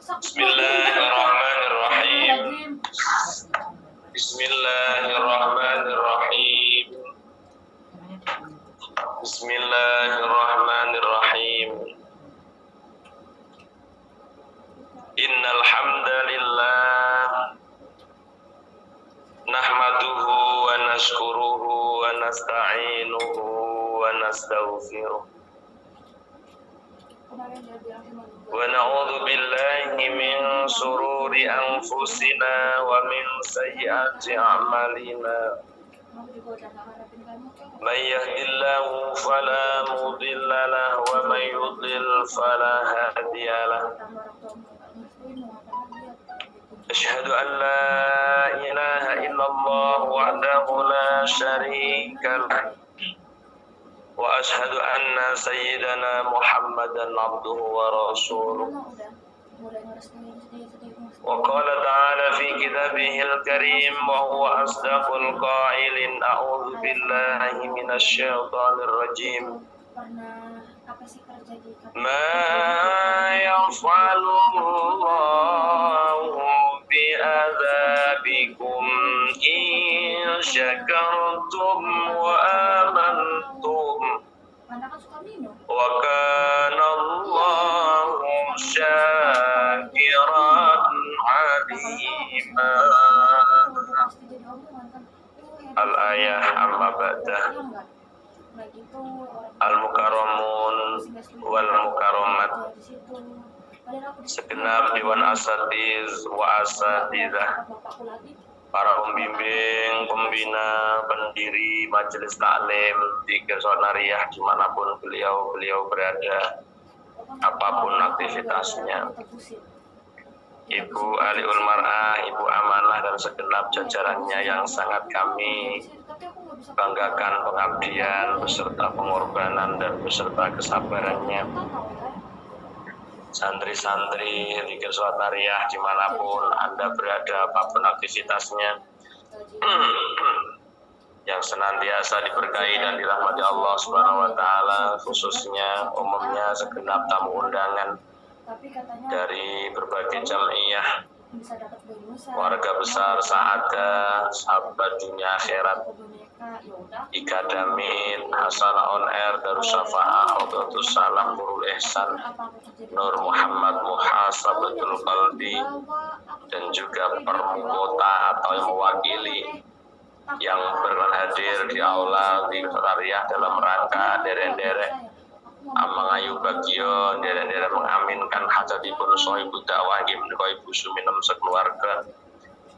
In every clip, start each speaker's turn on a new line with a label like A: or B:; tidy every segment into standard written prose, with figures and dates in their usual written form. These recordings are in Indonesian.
A: Bismillahirrahmanirrahim. Bismillahirrahmanirrahim. Bismillahirrahmanirrahim. Innal hamdalillah nahmaduhu wa nashkuruhu wa nasta'inuhu wa nastaghfiruh. Wa na'udzu billahi min shururi anfusina wa min sayyiati a'malina. Man yahdihillahu fala mudilla lahu wa man yudlil fala hadiya lahu. Asyhadu an la ilaha illallah wahdahu la syarika lahu. Wa ashhadu anna sayyidana Muhammadan abduhu wa rasuluh. Wa qala ta'ala fi kitabihil karim wa huwa asdaqul qailin a'udzu billahi minasy syaithanir rajim. Ma yaf'alullahu bi'adzabikum in syakartum wa amantum wa kana Allahu syakiran alima. Al-ayah amma ba'dah. Al-mukarramun wal mukarramat, segenap dewan asatiz wa asatidzah, para pembimbing, pembina, pendiri majelis taklim di Kesonariah dimanapun beliau berada, apapun aktivitasnya. Ibu Aliul Mar'ah, Ibu Amanah dan segenap jajarannya yang sangat kami banggakan pengabdian beserta pengorbanan dan beserta kesabarannya. Santri-santri di Kesonariah dimanapun Anda berada, apapun aktivitasnya, yang senantiasa diberkahi dan dirahmati Allah Subhanahu wa taala, khususnya umumnya segenap tamu undangan dari berbagai jamiah, warga besar Sa'adah, sahabat dunia akhirat, Ikadamit, Hasanah on Air, Darussyafa'ah, Khawdatus Salam, Nurul Ihsan, Nur Muhammad Muhasabatul Qalbi, dan juga permukota atau yang mewakili yang berhadir di aula di Kesonariah dalam rangka derek-derek amangayu bagio derek-derek mengaminkan hajatipun sohibud dakwah menika Ibu Suminem sekeluarga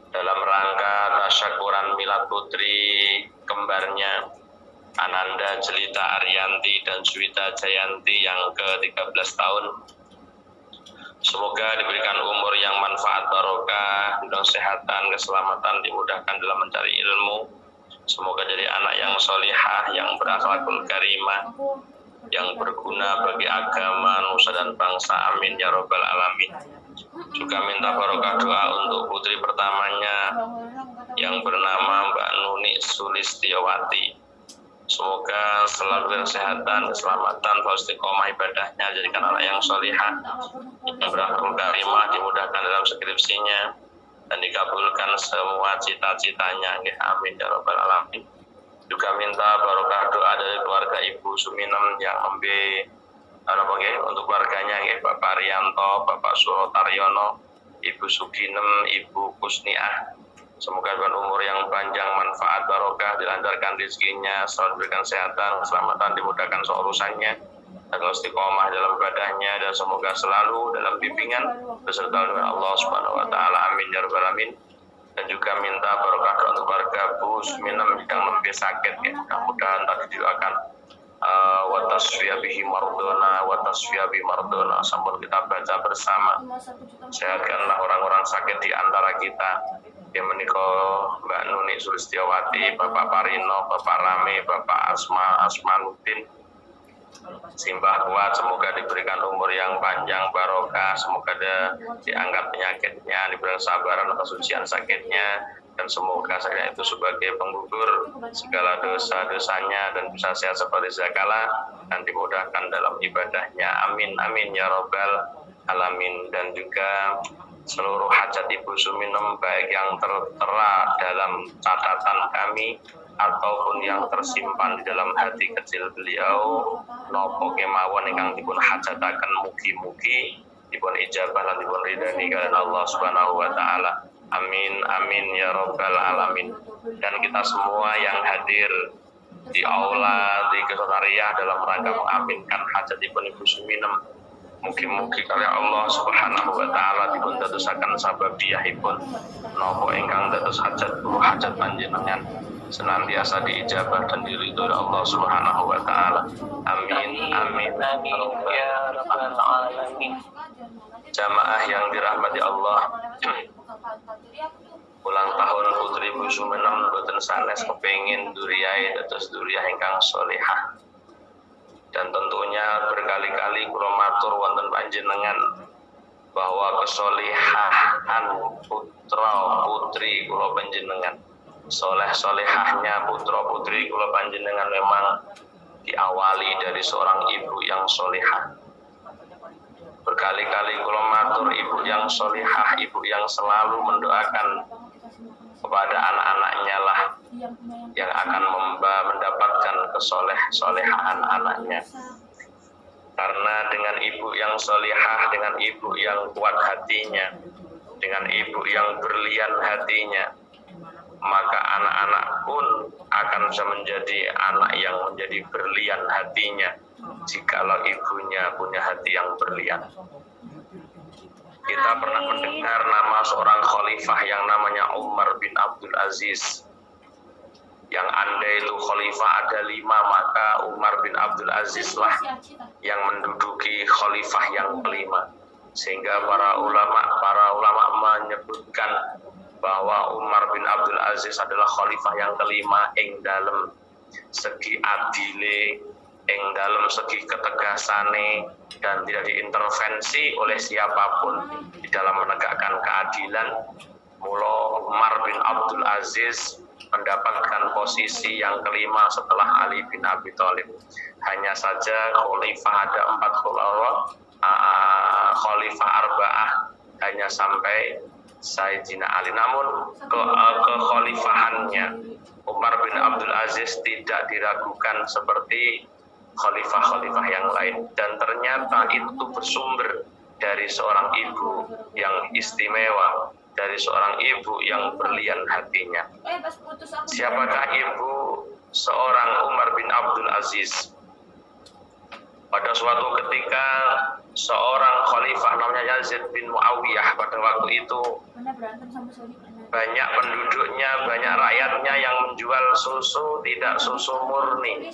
A: dalam rangka tasyakuran milad putri kembarnya Ananda Jelita Ariyanti dan Suwita Jayanti yang ke-13 tahun. Semoga diberikan umur yang manfaat barokah, dan kesehatan, keselamatan, dimudahkan dalam mencari ilmu. Semoga jadi anak yang solihah, yang berakhlakul karimah, yang berguna bagi agama, nusa dan bangsa. Amin ya rabbal alamin. Juga minta barokah doa untuk putri pertamanya yang bernama Mbak Nuni Sulistiawati. Semoga selalu kesehatan, keselamatan, istiqomah ibadahnya, jadikan anak yang solihah, yang berakhlakul karimah, dimudahkan dalam skripsinya, dan dikabulkan semua cita-citanya. Amin ya rabbal alamin. Juga minta barokah doa dari keluarga Ibu Suminem yang untuk keluarganya, Bapak Rianto, Bapak Surotaryono, Ibu Suginem, Ibu Kusniah. Semoga dengan umur yang panjang, manfaat, barokah, dilancarkan rezekinya, selalu diberikan kesehatan, keselamatan, dimudahkan seurusannya, dan istiqomah dalam ibadahnya, dan semoga selalu dalam bimbingan beserta dengan Allah Subhanahu wa taala. Amin ya rabbal alamin. Dan juga minta barokah doa untuk keluarga Bu Suminem yang lebih sakit, mudah-mudahan tadi didoakan wa tasfiya bihi mardona wa tasfiya bi mardona. Sampun kita baca bersama, sehatkanlah orang-orang sakit di antara kita, yang menikah Mbak Nuni Sulistiawati, Bapak Parino, Bapak Rame, Bapak Asmanuddin, Simbah kuat, semoga diberikan umur yang panjang, barokah, semoga diangkat penyakitnya, diberikan sabaran atas ujian sakitnya, dan semoga saya itu sebagai penggugur segala dosa-dosanya dan bisa sehat seperti zakala dan dimudahkan dalam ibadahnya. Amin amin ya robbal alamin. Dan juga seluruh hajat Ibu Suminem baik yang tertera dalam catatan kami ataupun yang tersimpan di dalam hati kecil beliau nopo kemawon ingkang dipun hajataken mugi-mugi dipun ijabah lan dipun ridani kalian Allah Subhanahu wa taala. Amin amin ya robbal alamin. Dan kita semua yang hadir di aula di Kesotaria dalam rangka mengaminkan hajatipun Ibu Suminem, mugi-mugi kalian Allah Subhanahu wa taala dipun dadosaken sababiyahipun napa ingkang dados hajat panjenengan senantiasa diijabah dan diridhoi Allah Subhanahu wa taala. Amin amin ya rabbal alamin. Jamaah yang dirahmati Allah, ulang tahun putri Ibu Suminem boten sanes kepengin duriyai dados duriyah ingkang sholihah. Dan tentunya berkali-kali kula matur wonten panjenengan bahwa kesolihan putra putri kula panjenengan, soleh-solehahnya putra putri kula panjenengan memang diawali dari seorang ibu yang solehah. Berkali-kali kula matur ibu yang solehah, ibu yang selalu mendoakan kepada anak-anaknya lah yang akan mendapatkan kesolehan anaknya. Karena dengan ibu yang solehah, dengan ibu yang kuat hatinya, dengan ibu yang berlian hatinya, maka anak-anak pun akan bisa menjadi anak yang menjadi berlian hatinya jikalau ibunya punya hati yang berlian. Kita pernah mendengar nama seorang khalifah yang namanya Umar bin Abdul Aziz. Yang andai itu khalifah ada 5, maka Umar bin Abdul Aziz lah yang menduduki khalifah yang kelima. Sehingga para ulama menyebutkan bahwa Umar bin Abdul Aziz adalah khalifah yang kelima ing dalam segi adile, ing dalam segi ketegasane, dan tidak diintervensi oleh siapapun di dalam menegakkan keadilan. Mula Umar bin Abdul Aziz mendapatkan posisi yang kelima setelah Ali bin Abi Thalib. Hanya saja khalifah ada 4 khalifah arba'ah hanya sampai Sayyidina Ali. Namun kekhalifahannya Umar bin Abdul Aziz tidak diragukan seperti khalifah-khalifah yang lain, dan ternyata itu bersumber dari seorang ibu yang istimewa, dari seorang ibu yang berlian hatinya. Siapakah ibu seorang Umar bin Abdul Aziz? Pada suatu ketika seorang khalifah namanya Yazid bin Muawiyah pada waktu itu banyak penduduknya, banyak rakyatnya yang menjual susu tidak susu murni.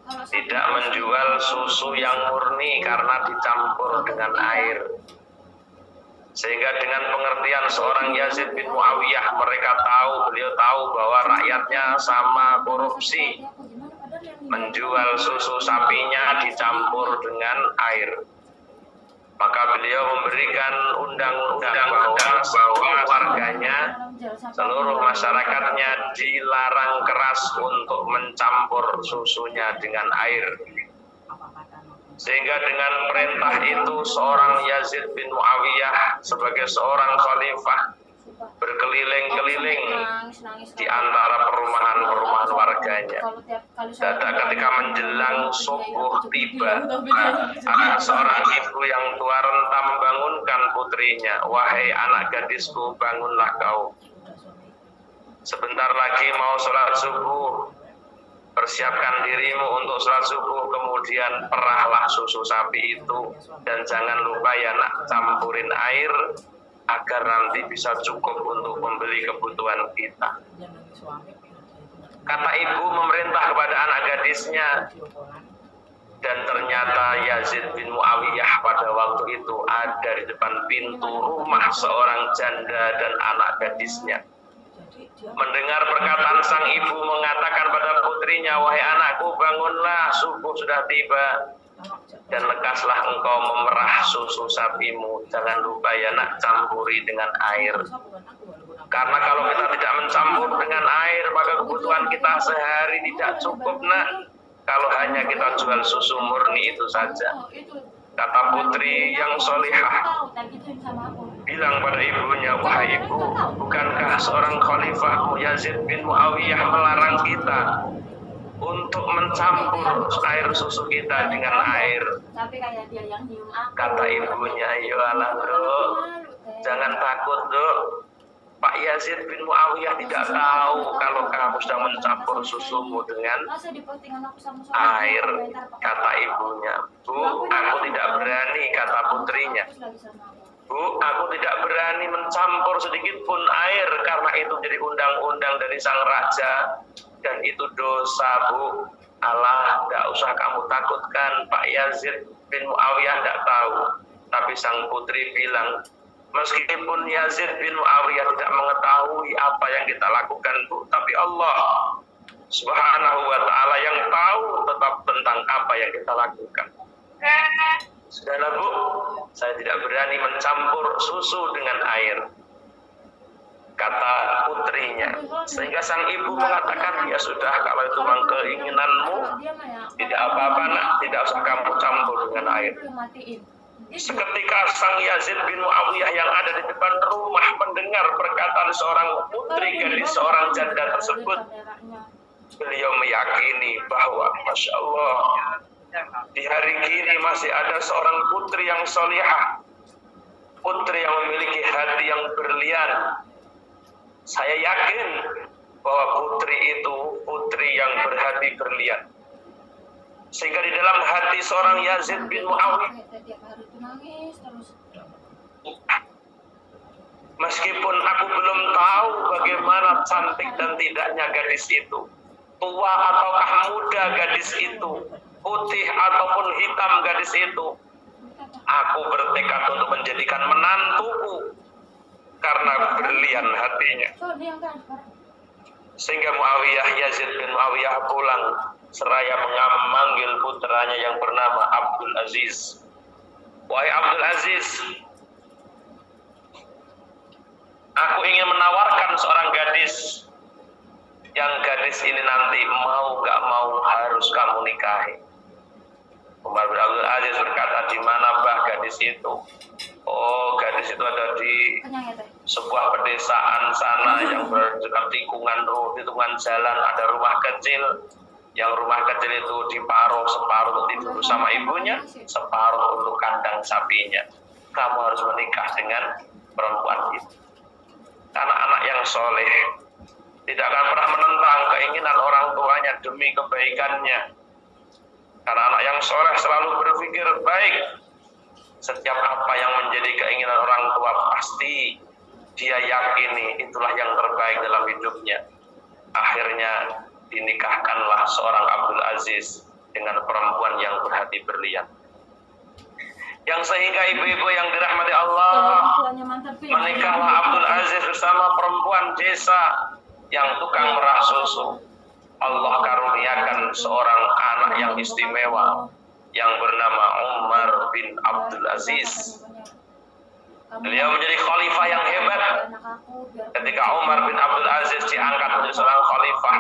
A: Tidak menjual susu yang murni karena dicampur dengan air. Sehingga dengan pengertian seorang Yazid bin Muawiyah, beliau tahu bahwa rakyatnya sama korupsi, menjual susu sapinya dicampur dengan air. Maka beliau memberikan undang-undang bahwa warganya, seluruh masyarakatnya dilarang keras untuk mencampur susunya dengan air. Sehingga dengan perintah itu seorang Yazid bin Muawiyah sebagai seorang khalifah berkeliling-keliling di antara perumahan-perumahan warganya. Dan ketika menjelang subuh tiba, ada seorang ibu yang tua renta membangunkan putrinya, "Wahai anak gadisku, bangunlah kau. Sebentar lagi mau sholat subuh. Persiapkan dirimu untuk sholat subuh, kemudian perahlah susu sapi itu, dan jangan lupa ya nak, campurin air agar nanti bisa cukup untuk membeli kebutuhan kita." Kata ibu memerintah kepada anak gadisnya, dan ternyata Yazid bin Muawiyah pada waktu itu ada di depan pintu rumah seorang janda dan anak gadisnya. Mendengar perkataan sang ibu mengatakan pada putrinya, "Wahai anakku, bangunlah, subuh sudah tiba, dan lekaslah engkau memerah susu sapimu. Jangan lupa ya nak, campuri dengan air." Karena kalau kita tidak mencampur dengan air, maka kebutuhan kita sehari tidak cukup, nak. Kalau hanya kita jual susu murni itu saja. Kata putri yang solihah, bilang pada ibunya, wahai ibu, bukankah seorang khalifah Yazid bin Muawiyah melarang kita untuk mencampur air susu kita dengan air? Kata ibunya, yoalah bro, jangan takut dok. Pak Yazid bin Muawiyah tidak tahu kalau kamu sedang mencampur susumu dengan air. Kata ibunya, Bu, aku tidak berani. Kata putrinya, Bu, aku tidak berani mencampur sedikit pun air karena itu jadi undang-undang dari sang raja dan itu dosa, Bu. Allah, tidak usah kamu takutkan, Pak Yazid bin Muawiyah tidak tahu. Tapi sang putri bilang, meskipun Yazid bin Muawiyah tidak mengetahui apa yang kita lakukan, Bu, tapi Allah Subhanahu wa ta'ala yang tahu tetap tentang apa yang kita lakukan. Sudahlah Bu, saya tidak berani mencampur susu dengan air, kata putrinya. Sehingga sang ibu mengatakan, ya sudah, kalau itu memang keinginanmu, tidak apa-apa nak, tidak usah kamu campur dengan air. Seketika sang Yazid bin Muawiyah yang ada di depan rumah mendengar perkataan seorang putri gadis seorang janda tersebut, beliau meyakini bahwa Masya Allah, di hari kini masih ada seorang putri yang solihah, putri yang memiliki hati yang berlian. Saya yakin bahwa putri itu putri yang berhati berlian. Sehingga di dalam hati seorang Yazid bin Muawiyah, meskipun aku belum tahu bagaimana cantik dan tidaknya gadis itu, tua ataukah muda gadis itu, putih ataupun hitam gadis itu, aku bertekad untuk menjadikan menantuku karena berlian hatinya. Sehingga Yazid bin Muawiyah pulang seraya memanggil putranya yang bernama Abdul Aziz. Wahai Abdul Aziz, aku ingin menawarkan seorang gadis yang gadis ini nanti mau gak mau harus kamu nikahi. Umar bin Abdul Aziz berkata, di mana bah gadis itu? Oh, gadis itu ada di sebuah pedesaan sana yang berdekat tikungan jalan, ada rumah kecil. Yang rumah kecil itu separuh untuk tidur bersama ibunya, separuh untuk kandang sapinya. Kamu harus menikah dengan perempuan itu. Karena anak yang soleh tidak akan pernah menentang keinginan orang tuanya demi kebaikannya. Karena anak yang soleh selalu berpikir baik. Setiap apa yang menjadi keinginan orang tua pasti dia yakini itulah yang terbaik dalam hidupnya. Akhirnya dinikahkanlah seorang Abdul Aziz dengan perempuan yang berhati berlian. Yang sehingga ibu-ibu yang dirahmati Allah, menikahlah Abdul Aziz bersama perempuan desa yang tukang merah susu. Allah karuniakan seorang anak yang istimewa yang bernama Umar bin Abdul Aziz. Beliau menjadi khalifah yang hebat. Ketika Umar bin Abdul Aziz diangkat menjadi seorang khalifah,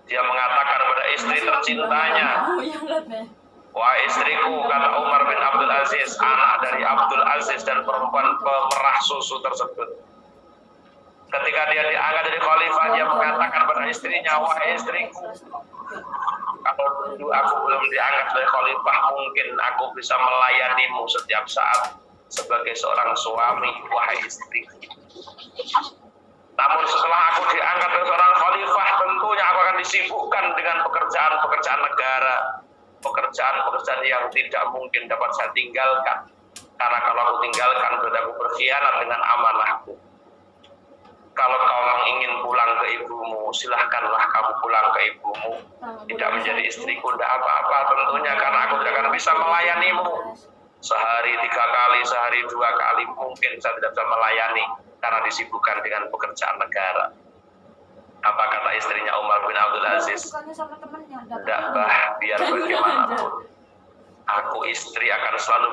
A: dia mengatakan kepada istri tercintanya, wah istriku, kata Umar bin Abdul Aziz, anak dari Abdul Aziz dan perempuan pemerah susu tersebut. Ketika dia diangkat jadi khalifah, dia mengatakan kepada istrinya, wah istriku, kalau dulu aku belum diangkat sebagai khalifah, mungkin aku bisa melayanimu setiap saat sebagai seorang suami, wahai istri. Namun setelah aku diangkat sebagai seorang khalifah, tentunya aku akan disibukkan dengan pekerjaan-pekerjaan negara, pekerjaan-pekerjaan yang tidak mungkin dapat saya tinggalkan. Karena kalau aku tinggalkan, berarti aku berkhianat dengan amanahku. Kalau kau memang ingin pulang ke ibumu, silahkanlah kamu pulang ke ibumu. Tidak menjadi istriku, tidak apa-apa tentunya, karena aku tidak akan bisa melayanimu. Sehari 3 kali, sehari 2 kali, mungkin saya tidak bisa melayani karena disibukkan dengan pekerjaan negara. Apa kata istrinya Umar bin Abdul Aziz? Tidak bah, biar bagaimanapun, aku istri akan selalu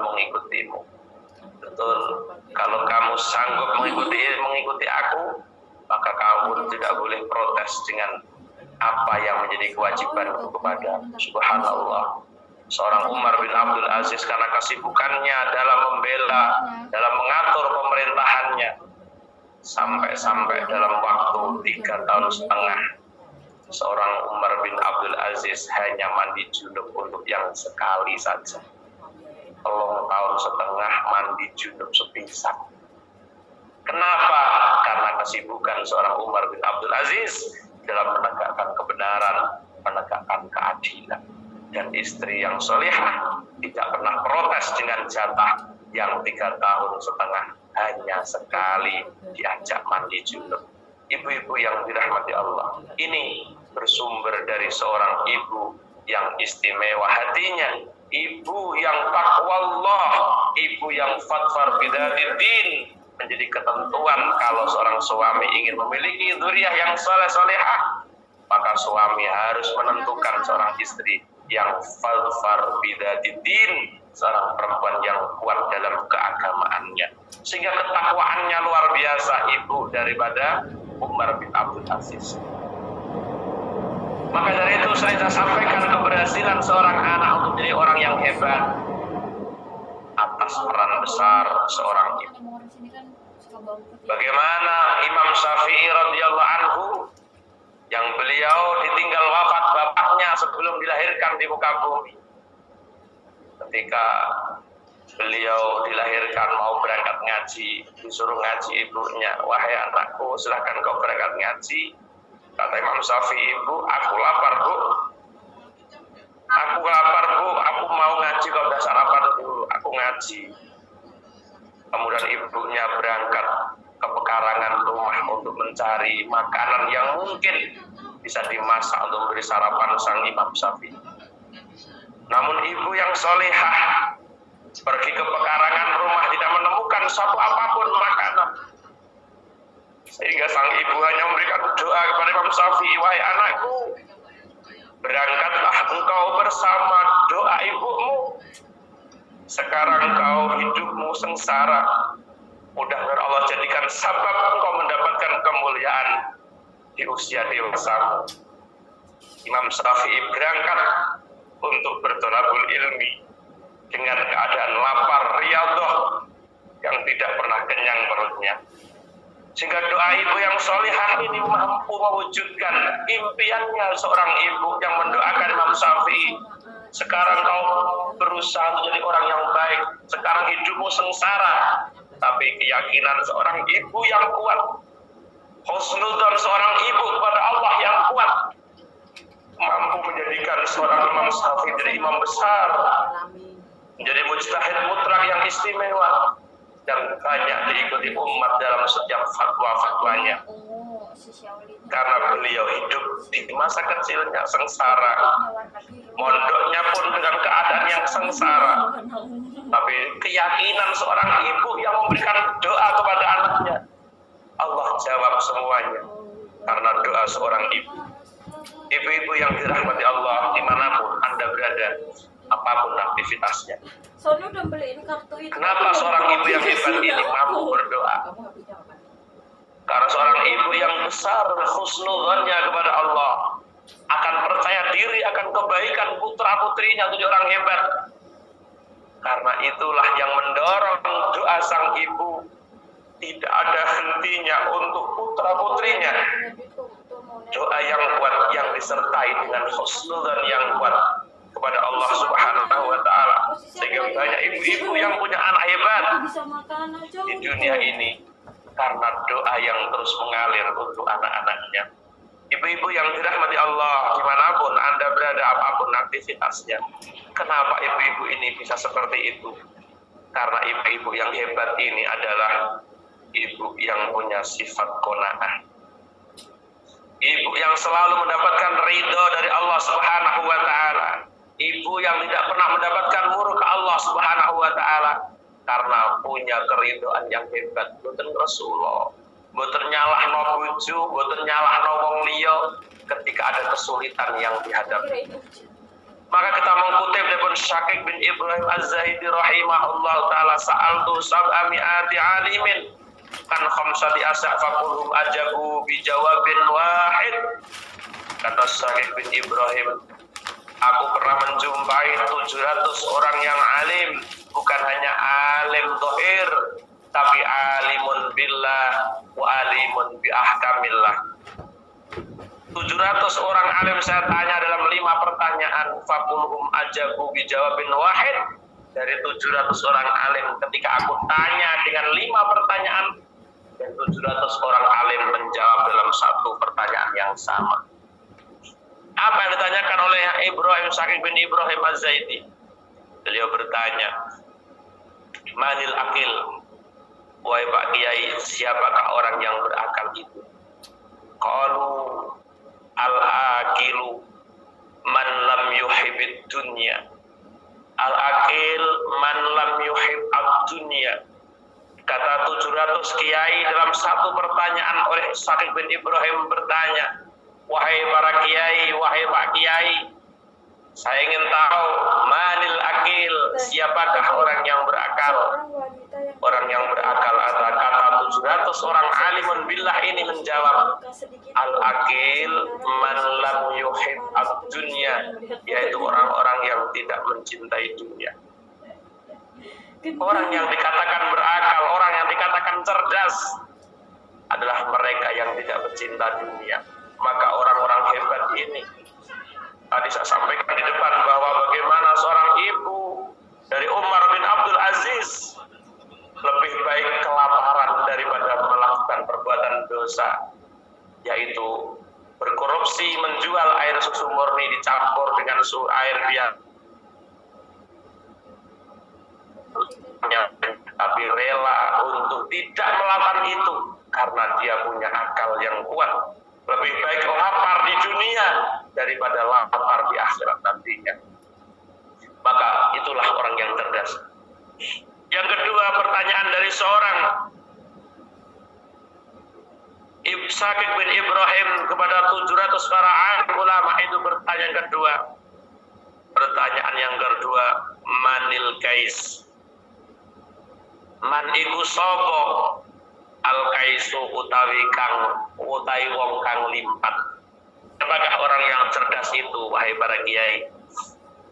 A: mengikutimu, Betul. Kalau kamu sanggup mengikuti aku, maka kamu tidak boleh protes dengan apa yang menjadi kewajibanku kepada. Subhanallah. Seorang Umar bin Abdul Aziz karena kesibukannya dalam membela, dalam mengatur pemerintahannya, sampai dalam waktu 3 tahun setengah, seorang Umar bin Abdul Aziz hanya mandi junub untuk yang sekali saja. 3 tahun setengah mandi junub sepisan. Kenapa? Karena kesibukan seorang Umar bin Abdul Aziz dalam menegakkan kebenaran, menegakkan keadilan. Dan istri yang solehah tidak pernah protes dengan jatah yang 3 tahun setengah hanya sekali diajak mandi junub. Ibu-ibu yang dirahmati Allah, ini bersumber dari seorang ibu yang istimewa hatinya, ibu yang taqwallah, ibu yang fatfar bidzatiddin. Menjadi ketentuan kalau seorang suami ingin memiliki dzurriyyah yang soleh-solehah, maka suami harus menentukan seorang istri yang fatfar bidzatiddin, seorang perempuan yang kuat dalam keagamaannya, sehingga ketakwaannya luar biasa, ibu daripada Umar bin Abdul Aziz. Maka dari itu sering saya sampaikan, keberhasilan seorang anak untuk menjadi orang yang hebat atas peran besar seorang ibu. Bagaimana Imam Syafi'i radhiyallahu anhu yang beliau ditinggal wafat bapaknya sebelum dilahirkan di muka bumi. Ketika beliau dilahirkan mau berangkat ngaji, disuruh ngaji ibunya, "Wahai anakku, silahkan kau berangkat ngaji." Kata Imam Syafi'i, "Ibu, aku lapar, Bu. Aku lapar, Bu. Aku mau ngaji, kau udah sarapan dulu. Aku ngaji." Kemudian ibunya berangkat ke pekarangan rumah untuk mencari makanan yang mungkin bisa dimasak untuk memberi sarapan sang Imam Syafi'i. Namun ibu yang solehah pergi ke pekarangan rumah tidak menemukan satu apapun makanan, sehingga sang ibu hanya memberikan doa kepada Imam Syafi'i, "Wahai anakku, berangkatlah engkau bersama doa ibumu. Sekarang kau hidupmu sengsara. Mudah-mudahan Allah jadikan sabab engkau mendapatkan kemuliaan di usia dewasamu." Imam Syafi'i berangkat untuk bertolabul ilmi dengan keadaan lapar riyadhah yang tidak pernah kenyang perutnya. Sehingga doa ibu yang solihah ini mampu mewujudkan impiannya seorang ibu yang mendoakan Imam Syafi'i. "Sekarang kau berusaha menjadi orang yang baik, sekarang hidupmu sengsara." Tapi keyakinan seorang ibu yang kuat, husnudzon seorang ibu kepada Allah yang kuat, mampu menjadikan seorang Imam Syafi'i menjadi imam besar, menjadi mujtahid mutlak yang istimewa, dan banyak diikuti umat dalam setiap fatwa-fatwanya. Karena beliau hidup di masa kecilnya sengsara, mondoknya pun dengan keadaan yang sengsara, tapi keyakinan seorang ibu yang memberikan doa kepada anaknya, Allah jawab semuanya karena doa seorang ibu. Ibu-ibu yang dirahmati Allah dimanapun Anda berada, apapun aktivitasnya. Kenapa seorang ibu yang hebat ini mampu berdoa? Karena seorang ibu yang besar husnudzonnya kepada Allah, akan percaya diri akan kebaikan putra-putrinya menjadi orang hebat. Karena itulah yang mendorong doa sang ibu tidak ada hentinya untuk putra-putrinya. Doa yang kuat yang disertai dengan husnudzon yang kuat kepada Allah Subhanahu wa taala, sehingga banyak ibu-ibu yang punya anak hebat di dunia ini karena doa yang terus mengalir untuk anak-anaknya. Ibu-ibu yang dirahmati Allah dimanapun Anda berada, apapun aktivitasnya. Kenapa ibu-ibu ini bisa seperti itu? Karena ibu-ibu yang hebat ini adalah ibu yang punya sifat qanaah, ibu yang selalu mendapatkan ridho dari Allah Subhanahu wa taala, ibu yang tidak pernah mendapatkan murka Allah Subhanahu wa taala karena punya keridhaan yang hebat. Boten Rasulullah, boten nyalahno bojo, boten nyalahno wong liya ketika ada kesulitan yang dihadapi. Maka kita mengutip dari Syakik bin Ibrahim Az-Zaidi rahimahullah ta'ala, sa'altu sab'a mi'ati alimin kan khamsati as'afaqulhum ajabu bijawabin wahid. Kata Syakik bin Ibrahim, aku pernah menjumpai 700 orang yang alim, bukan hanya alim zahir, tapi alimun billah wa alimun bi ahkamillah. 700 orang alim saya tanya dalam 5 pertanyaan, faqulhum ajabu bijawabin wahid. Dari 700 orang alim, ketika aku tanya dengan 5 pertanyaan, dan 700 orang alim menjawab dalam 1 pertanyaan yang sama. Apa yang ditanyakan oleh Ibrahim Syakik bin Ibrahim Az-Zaidi? Beliau bertanya, manil akil, wahai Pak Kiai, siapakah orang yang berakal itu? Qalu al-akilu man lam yuhibbid dunya. Al-akil man lam yuhib ad-dunya. Kata 700 kiai dalam 1 pertanyaan oleh Syakik bin Ibrahim bertanya, wahai para kiai, wahai Pak Kiai, saya ingin tahu manil akil, siapakah orang yang berakal? Orang yang berakal, kata 700 orang alimun billah ini menjawab, al-akil man lam yuhib ad-dunya, yaitu orang-orang yang tidak mencintai dunia. Orang yang dikatakan berakal, orang yang dikatakan cerdas adalah mereka yang tidak mencinta dunia. Maka orang-orang hebat ini, tadi saya sampaikan di depan bahwa bagaimana seorang ibu dari Umar bin Abdul Aziz lebih baik kelaparan daripada melakukan perbuatan dosa, yaitu berkorupsi, menjual air susu murni dicampur dengan air biasa, tapi rela untuk tidak melakukan itu karena dia punya akal yang kuat. Lebih baik lapar di dunia daripada lapar di akhirat nantinya. Maka itulah orang yang cerdas. Yang kedua, pertanyaan dari seorang Syakik bin Ibrahim kepada 700 para alim ulama itu bertanya yang kedua. Pertanyaan yang kedua, manil kais. Man iku sapa? Al kaisu utawi kang utai wong kang limpat. Apakah orang yang cerdas itu, wahai para kiai?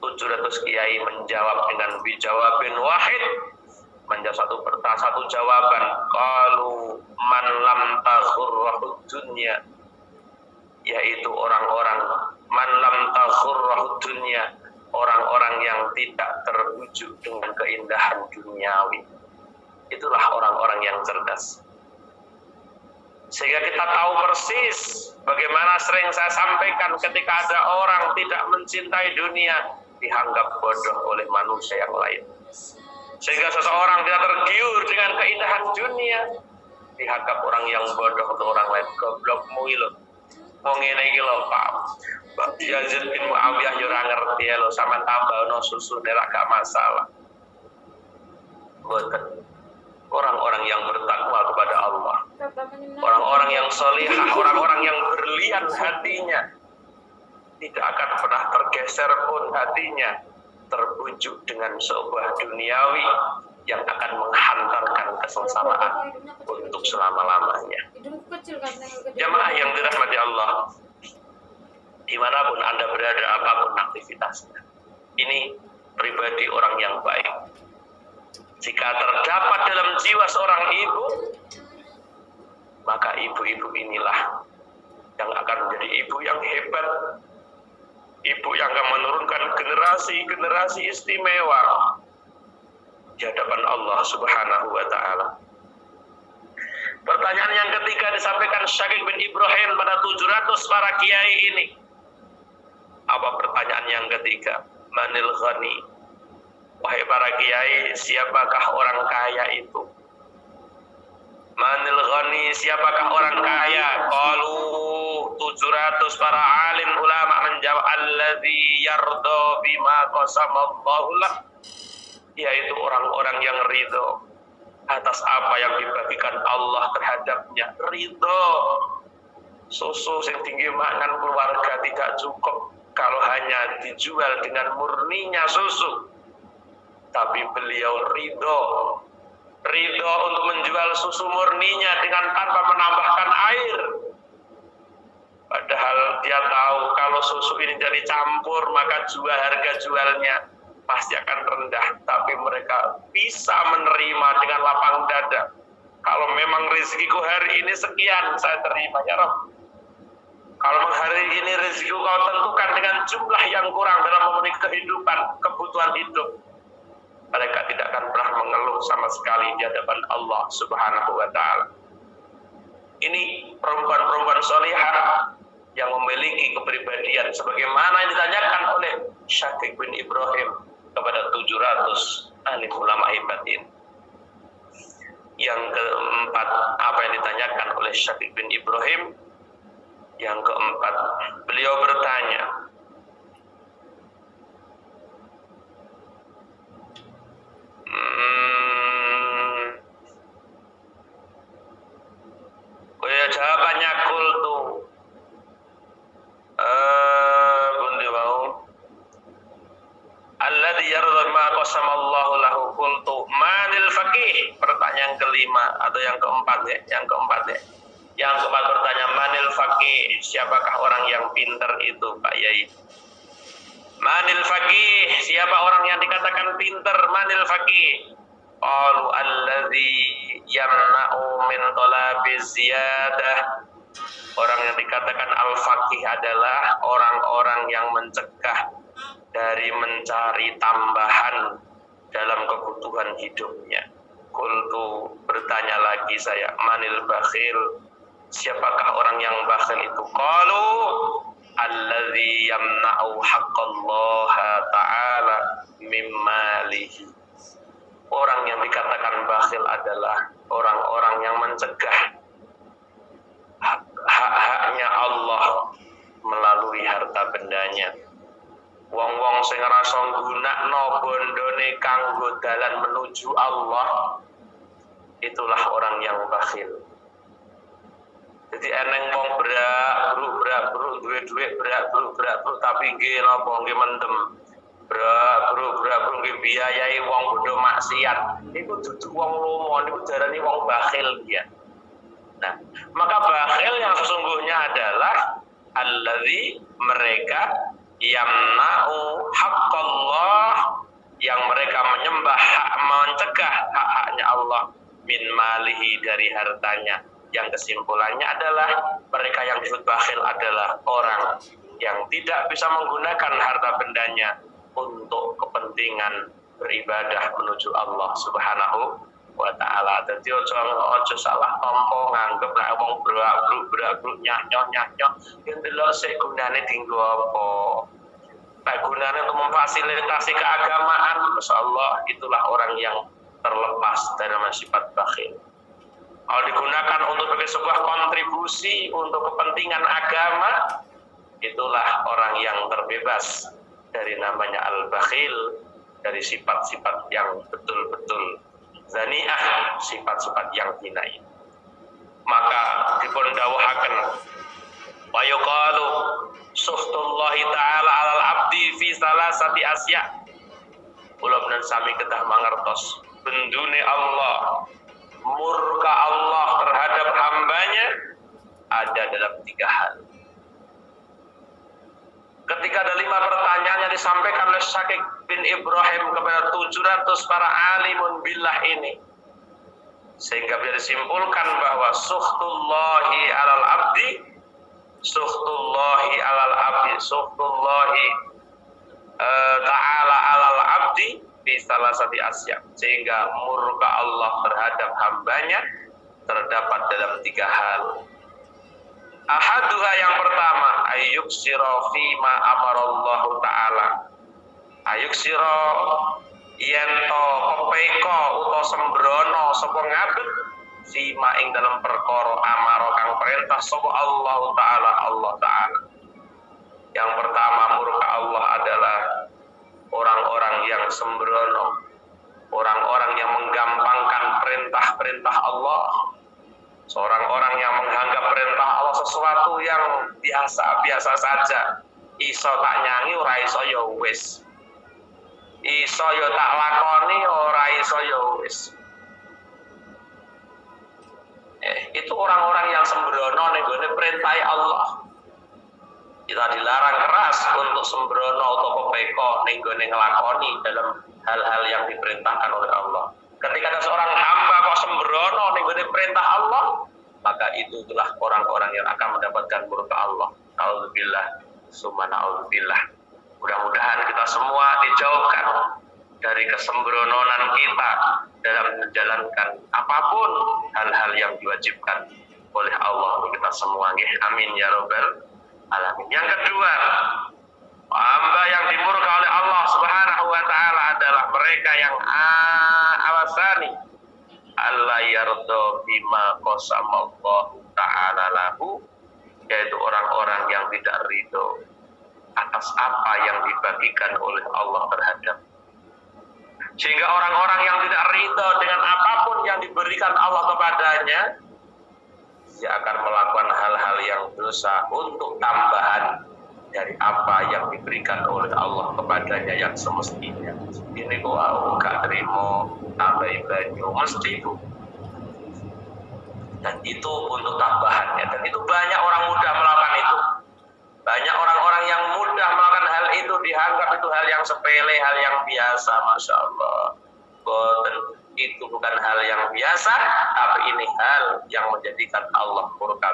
A: 700 kiai menjawab dengan bijawabin wahid, menjawab satu jawaban. Qalu man lam taghurrahu dunya, yaitu orang-orang man lam taghurrahu dunya, orang-orang yang tidak terbujuk dengan keindahan duniawi. Itulah orang-orang yang cerdas. Sehingga kita tahu persis bagaimana sering saya sampaikan ketika ada orang tidak mencintai dunia, dianggap bodoh oleh manusia yang lain. Sehingga seseorang tidak tergiur dengan keindahan dunia, dianggap orang yang bodoh untuk orang lain. Goblok muilo. Wong ngene iki lho Pak. Mbak Yazid bin Muawiyah yo ora ngerti lho, sampean tambahno susu nek gak masalah. Boten. Orang-orang yang bertakwa kepada Allah, orang-orang yang solihah, orang-orang yang berlian hatinya, tidak akan pernah tergeser pun hatinya terbujuk dengan sebuah duniawi yang akan menghantarkan kesengsaraan untuk selama-lamanya. Jamaah yang dirahmati Allah, dimanapun Anda berada, apapun aktivitasnya, ini pribadi orang yang baik. Jika terdapat dalam jiwa seorang ibu, maka ibu-ibu inilah yang akan menjadi ibu yang hebat, ibu yang akan menurunkan generasi-generasi istimewa di hadapan Allah Subhanahu wa Ta'ala. Pertanyaan yang ketiga disampaikan Syakik bin Ibrahim pada 700 para kiai ini. Apa pertanyaan yang ketiga? Manil ghani. Wahai para kiai, siapakah orang kaya itu? Manil ghani, siapakah orang kaya? Qalu 700 para alim ulama menjawab, alladzi yarda bima qasamallahu lah, yaitu orang-orang yang ridho atas apa yang dibagikan Allah terhadapnya. Ridho. Susu yang tinggi makan keluarga tidak cukup, kalau hanya dijual dengan murninya susu, tapi beliau ridho untuk menjual susu murninya dengan tanpa menambahkan air. Padahal dia tahu kalau susu ini jadi campur, maka harga jualnya pasti akan rendah. Tapi mereka bisa menerima dengan lapang dada. Kalau memang rezekiku hari ini sekian, saya terima ya Rabb. Kalau hari ini rezekiku kau tentukan dengan jumlah yang kurang dalam memenuhi kehidupan, kebutuhan hidup, mereka tidak akan pernah mengeluh sama sekali di hadapan Allah Subhanahu wa Ta'ala. Ini perempuan-perempuan solihah yang memiliki kepribadian sebagaimana yang ditanyakan oleh Syaqiq bin Ibrahim kepada 700 ahli ulama hebat ini. Yang keempat, apa yang ditanyakan oleh Syaqiq bin Ibrahim? Yang keempat, beliau bertanya, jawabannya kultu, bundi mau, alladzi yarda ma qasamallahu lahu kultu manil faqih. Pertanyaan kelima atau yang keempat ya, Yang keempat bertanya, manil faqih, siapakah orang yang pintar itu Pak Yai? Manil faqih, siapa orang yang dikatakan pintar? Manil faqih. Qalu allazi yamna'u min talabiz ziyadah. Orang yang dikatakan al-faqih adalah orang-orang yang mencegah dari mencari tambahan dalam kebutuhan hidupnya. Qultu, bertanya lagi saya, manil bakhil, siapakah orang yang bakhil itu? Qalu allazi yamna'u haqqallaha ta'ala mimmalihi. Orang yang dikatakan bakhil adalah orang-orang yang mencegah hak-haknya Allah melalui harta bendanya. Wong-wong sing ngrasa nggunakno bondone kanggo dalan menuju Allah, itulah orang yang bakhil. Jadi eneng wong berak duwe dhuwit berak tapi nggih napa nggih mendem. Berak nggih biayai wong bodho maksiat. Niku dudu wong lomo, niku darani wong bakhil dia. Nah, maka bakhil yang sesungguhnya adalah allazi, mereka yamna'u haqqallah, yang mereka mencegah hak-haknya Allah min malihi, dari hartanya. Yang kesimpulannya adalah mereka yang disebut bakhil adalah orang yang tidak bisa menggunakan harta bendanya untuk kepentingan beribadah menuju Allah Subhanahu wa Ta'ala. Jadi ojo salah tompo nganggep nek wong brak nyah-nyoh yen delok sik gunane dienggo apa. Nek gunane untuk memfasilitasi keagamaan, masyaallah itulah orang yang terlepas dari sifat bakhil. Kalau digunakan untuk sebagai sebuah kontribusi untuk kepentingan agama, itulah orang yang terbebas dari namanya al-bakhil, dari sifat-sifat yang betul-betul zani'ah, sifat-sifat yang hina ini. Maka dipun dawuhaken wa yuqalu suhtullahi ta'ala 'alal 'abdi fi salasati asya. Kula menawi sami kedah mangertos bendune Allah, murka Allah terhadap hambanya ada dalam 3 hal. Ketika ada 5 pertanyaan yang disampaikan oleh Syaqiq bin Ibrahim kepada 700 para alimun billah ini, sehingga bisa disimpulkan bahwa suhtullahi alal abdi, suhtullahi ta'ala alal abdi fi salasati asya, sehingga murka Allah terhadap hambanya terdapat dalam 3 hal. Ahaduha, yang pertama, ayyuksira fima amarallahu ta'ala, ayyuksira yento kepeka utawa sembrono sapa ngabet fima ing dalam perkara amara kang perintah sapa Allah ta'ala. Yang pertama, murka Allah adalah orang-orang yang sembrono, orang-orang yang menggampangkan perintah-perintah Allah. Seorang orang yang menganggap perintah Allah sesuatu yang biasa-biasa saja, Iso tak nyanyi ora iso ya wis. Iso ya tak lakoni ora iso ya wis. Itu orang-orang yang sembrono ning gone perintah Allah. Kita dilarang keras untuk sembrono atau pepeko ning gone nglakoni dalam hal-hal yang diperintahkan oleh Allah. Ketika ada seorang hamba kok sembrono ning gone perintah Allah, maka itulah orang-orang yang akan mendapatkan murka Allah. Auzubillah, summa na'udzubillah. Mudah-mudahan kita semua dijauhkan dari kesembrononan kita dalam menjalankan apapun hal-hal yang diwajibkan oleh Allah untuk kita semua. Amin ya rabbal alamin. Yang kedua, hamba yang dimurka oleh Allah Subhanahu wa taala adalah mereka yang awasani alla yarda bima qasamallahu ta'ala lahu, yaitu orang-orang yang tidak ridho atas apa yang dibagikan oleh Allah terhadap. Sehingga orang-orang yang tidak ridho dengan apapun yang diberikan Allah kepadanya, dia akan melakukan hal-hal yang dosa untuk tambahan dari apa yang diberikan oleh Allah kepadanya yang semestinya. Ini kok gak terima tambah banyu mesti itu. Dan itu untuk tambahannya. Dan itu banyak orang mudah melakukan itu. Banyak orang-orang yang mudah melakukan hal itu dianggap itu hal yang sepele, hal yang biasa, masya Allah. Boten, itu bukan hal yang biasa, tapi ini hal yang menjadikan Allah murka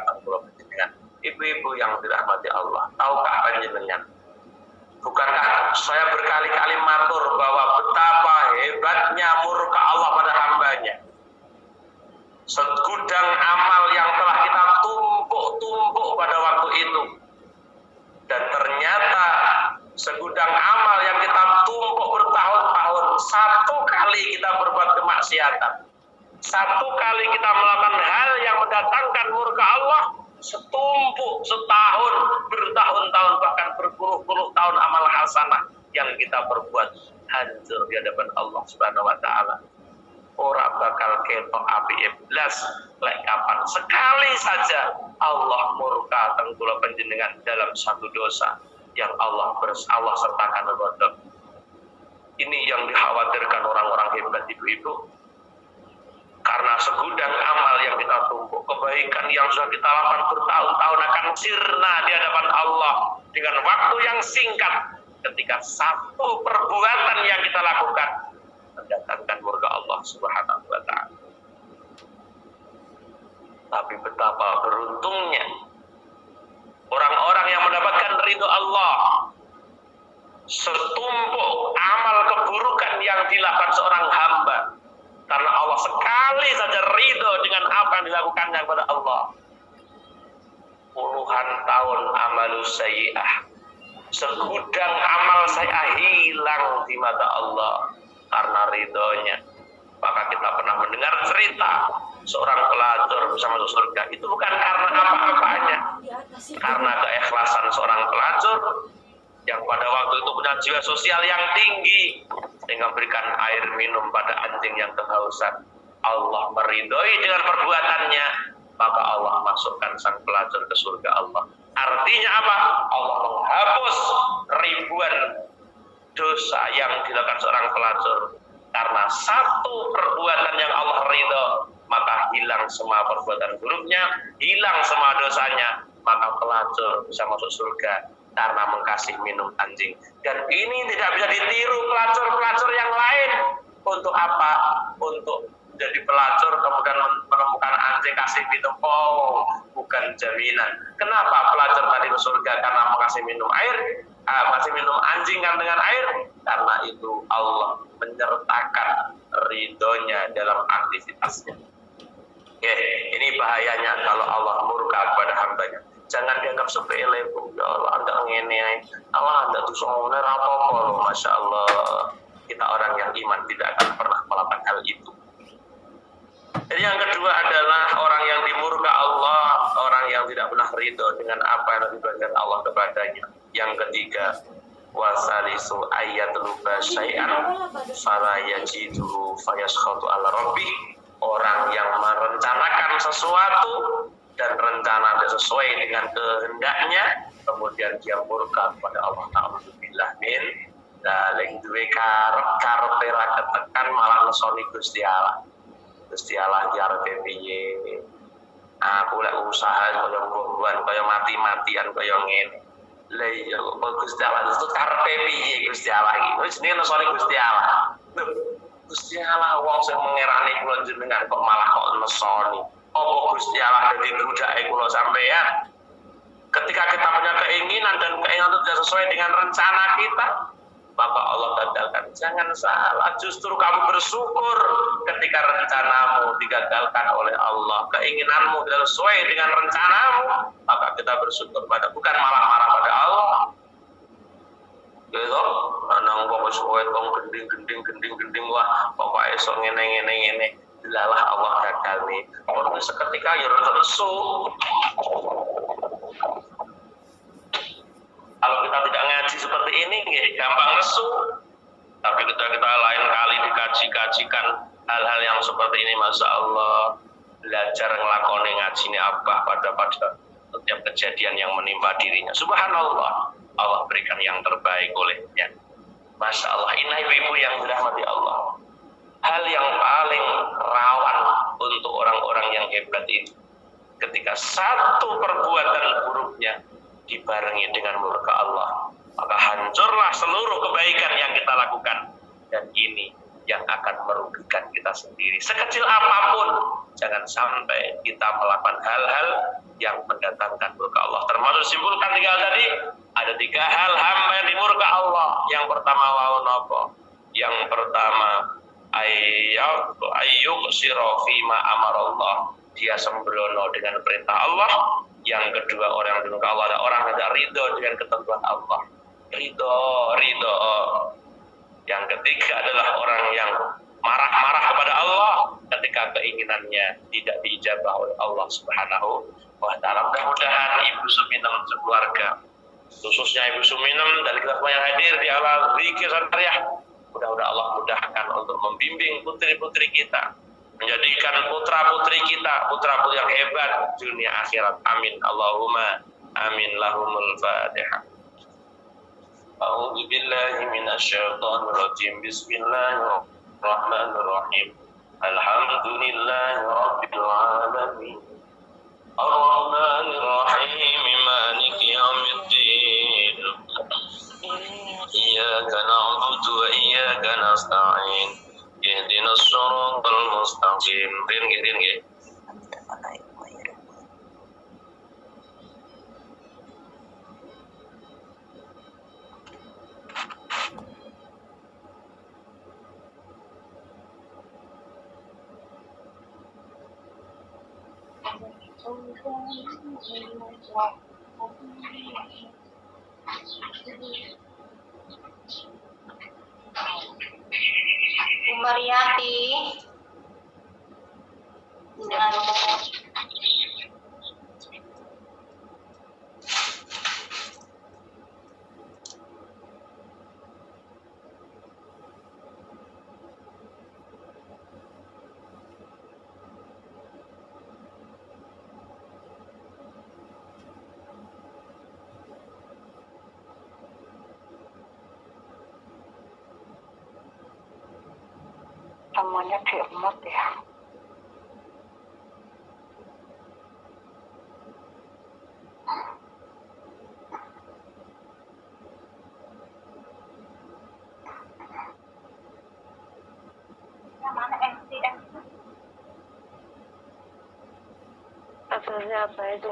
A: dengan ibu-ibu yang dirahmati Allah. Tahukah panjenengan? Bukankah saya berkali-kali matur bahwa betapa hebatnya murka Allah pada hambanya? Segudang amal yang telah kita tumpuk-tumpuk pada waktu itu. Dan ternyata segudang amal yang kita tumpuk bertahun-tahun, satu kali kita berbuat kemaksiatan, satu kali kita melakukan hal yang mendatangkan murka Allah, setumpuk setahun, bertahun-tahun, bahkan berpuluh-puluh tahun amal hasanah yang kita perbuat hancur di hadapan Allah Subhanahu wa taala. Ora bakal ketok api iblis lek kapan sekali saja Allah murka teng kula panjenengan dalam satu dosa yang Allah sertakan ghadab. Ini yang dikhawatirkan orang-orang hebat ibu-ibu. Karena segudang amal yang kita tumpuk, kebaikan yang sudah kita lakukan bertahun-tahun akan sirna di hadapan Allah dengan waktu yang singkat ketika satu perbuatan yang kita lakukan mendatangkan murka Allah Subhanahu wa taala. Tapi betapa beruntungnya orang-orang yang mendapatkan ridho Allah. Setumpuk amal keburukan yang dilakukan seorang hamba, karena Allah sekali saja ridho dengan apa yang dilakukannya kepada Allah. Puluhan tahun amalu sayyi'ah, segudang amal saya hilang di mata Allah karena ridhonya. Maka kita pernah mendengar cerita seorang pelacur bisa masuk surga. Itu bukan karena apa-apanya, karena keikhlasan seorang pelacur yang pada waktu itu punya jiwa sosial yang tinggi sehingga memberikan air minum pada anjing yang kehausan. Allah meridhoi dengan perbuatannya, maka Allah masukkan sang pelacur ke surga Allah. Artinya apa? Allah menghapus ribuan dosa yang dilakukan seorang pelacur. Karena satu perbuatan yang Allah ridho, maka hilang semua perbuatan buruknya, hilang semua dosanya, maka pelacur bisa masuk surga karena mengkasih minum anjing. Dan ini tidak bisa ditiru pelacur-pelacur yang lain. Untuk apa? Untuk jadi pelacur kemudian menemukan anjing kasih minum. Oh, bukan jaminan. Kenapa pelacur tadi ke surga? Karena mengasih minum air, masih minum anjing kan dengan air. Karena itu Allah menyertakan ridhonya dalam aktivitasnya. Ini bahayanya kalau Allah murka kepada hambanya. Jangan dianggap sepele, Bu. Ya Allah, anda ngene, Allah anda tuh semuanya apa-apa, Masya Allah. Kita orang yang iman tidak akan pernah melakukan hal itu. Jadi yang kedua adalah orang yang dimurka Allah, orang yang tidak pernah ridho dengan apa yang diberikan Allah kepadanya. Yang ketiga, wasalisu ayatluba syai'an fala yajiduhu fayaskhatu ala rabbih. Orang yang merencanakan sesuatu dan rencana tidak sesuai dengan kehendaknya, kemudian dia murka kepada Allah Ta'ala min dalek duwe karepe ra ketekan malah nesoni Gusti Allah. Gusti Allah ki arepe piye? Aku lek usaha kaya mbuh-mbuhan kaya mati-matian kaya ngene. Lah iya kok Gusti Allah itu karepe piye Gusti Allah iki? Wis jenenge nesoni Gusti Allah. Gusti Allah wong sing mengerani kula jenengan kok malah kok nesoni. Apa Gusti Allah dadi budake kula sampeyan? Ketika kita punya keinginan dan keinginan itu tidak sesuai dengan rencana kita, maka Allah gagalkan. Jangan salah, justru kamu bersyukur ketika rencanamu digagalkan oleh Allah. Keinginanmu tidak sesuai dengan rencanamu, maka kita bersyukur pada, bukan marah-marah pada Allah. Gitu, nang kok wis kong gending wah, pokoknya esok ngene. Dilalah Allah gagal nih. Kalau seketika ya lesu. Kalau kita tidak ngaji seperti ini, gampang lesu. Tapi kita lain kali dikaji-kajikan hal-hal yang seperti ini, Masya Allah, belajar ngelakoni ngaji ini apa pada setiap kejadian yang menimpa dirinya. Subhanallah, Allah berikan yang terbaik olehnya. Masya Allah, ini ibu-ibu yang dirahmati Allah. Hal yang paling rawan untuk orang-orang yang hebat ini, ketika satu perbuatan buruknya dibarengi dengan murka Allah, maka hancurlah seluruh kebaikan yang kita lakukan, dan ini yang akan merugikan kita sendiri. Sekecil apapun, jangan sampai kita melakukan hal-hal yang mendatangkan murka Allah. Termasuk simpulkan 3 hal tadi, ada 3 hal hamba yang dimurka Allah. Yang pertama wau nopo? Yang pertama ayyuk sirofi ma amarallah, dia sembrono dengan perintah Allah. Yang kedua, orang yang dimurka Allah ada orang yang tidak ridho dengan ketentuan Allah. Ridho. Yang ketiga adalah orang yang marah-marah kepada Allah ketika keinginannya tidak diijabah oleh Allah Subhanahu wa Ta'ala. Mudah-mudahan Ibu Suminem sekeluarga, khususnya Ibu Suminem dan kita semua yang hadir di alam zikir syariah, mudah-mudahan Allah mudahkan untuk membimbing putri-putri kita, menjadikan putra-putri kita putra-putri yang hebat dunia akhirat. Amin. Allahumma amin. Lahumul Fatihah. A'udzu billahi minasyaitonir rajim. Bismillahirrahmanirrahim. Alhamdulillahi rabbil alamin. Ar-Rahmanir Rahim. Maliki yaumiddin. Iyyaka na'budu wa iyyaka nasta'in. Ihdinas siratal mustaqim. Rin.
B: Mariati semuanya diemut ya. Mana MCM?
C: Apa itu?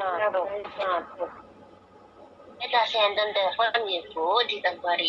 B: Kita senden telepon ibu di tempat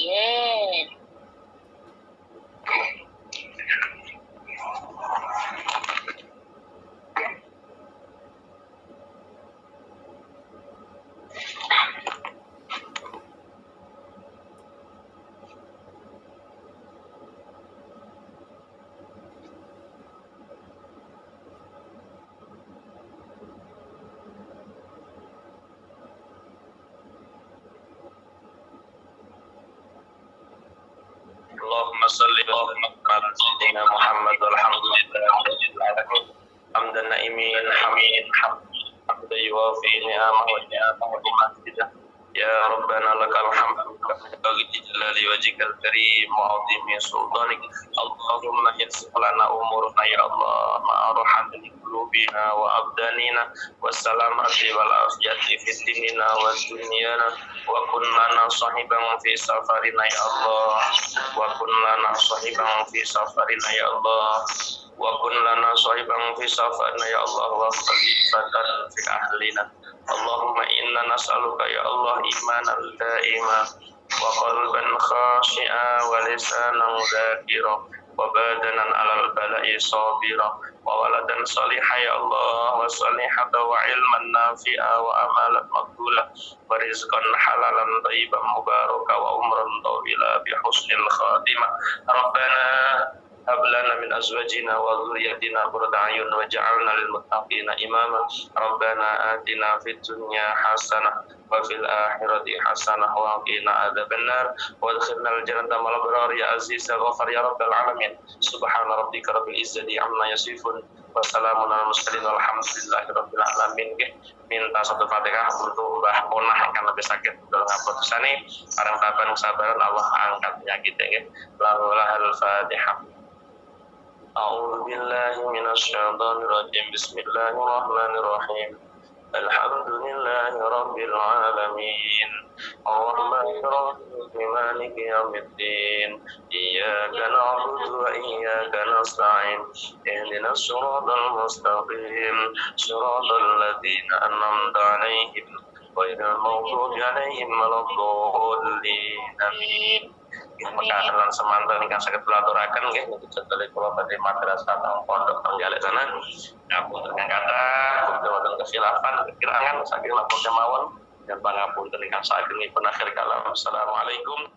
A: Allahumma salli ala sayyidina Muhammad walhamdulillah hamdan na'imin hamid hamdan yuwafi ni'amahu wa masjidah. Ya Rabbana lakal hamdu bagi jalali wajhikal karim wa 'azimi sultanik. Allahumma yassir lana umurana ya Allah ma'a rahmatil qulubina wa abdanina wassalamati wal afiyati fid dinina wa dunyana wa kun lana sahiban fi safarina ya Allah wa kun lana sahiban fi safarina ya Allah wa kun lana sahiban fi safarina ya Allah wa khalifatan fi ahlina. Allahumma inna nas'aluka ya Allah imanan da'ima wa qalban khashi'a wa lisanan dzakira wa badanan 'alal bala'i sabira wa waladan salihah ya Allah wa salihata wa ilman nafi'a wa amalan maqbula wa rizqan halalan thayyiban mubaraka wa umran tawila bi husnil khatimah. Rabbana hab lana min azwajina wa dhurriyyatina qurrata a'yun waj'alna lil muttaqina imama. Rabbana atina fid dunya hasanah wa fil akhirati hasanah wa qina adzabannar wadkhilnal jannata ma'al abrar ya aziz ya ghafar ya rabbal alamin. Subhana rabbika rabbil izzati amma yasifun wa salamun alal mursalin walhamdulillahi rabbil alamin. Minta satu Fatihah untuk Mbah Ponah yang lebih sakit dalam ngaputusane sareng taban kesabaran Allah angkat penyakit nggih. Lahul Fatihah. أعوذ بالله من الشيطان الرجيم بسم الله الرحمن الرحيم الحمد لله رب العالمين الرحمن الرحيم مالك يوم الدين إياك نعبد وإياك نستعين اهدنا الصراط المستقيم صراط الذين أنعمت عليهم غير المغضوب عليهم ولا الضالين آمين. Maka lan semanten ingkang saged tulaturaken nggih niku sedaya kula badhe madrasah teng pondok Trenggalek sana. Ngapunten ingkang kathah, boten wonten kekhilafan, kekirangan saking lapor kemawon dan pangapunten ingkang saking akhir kalam. Assalamualaikum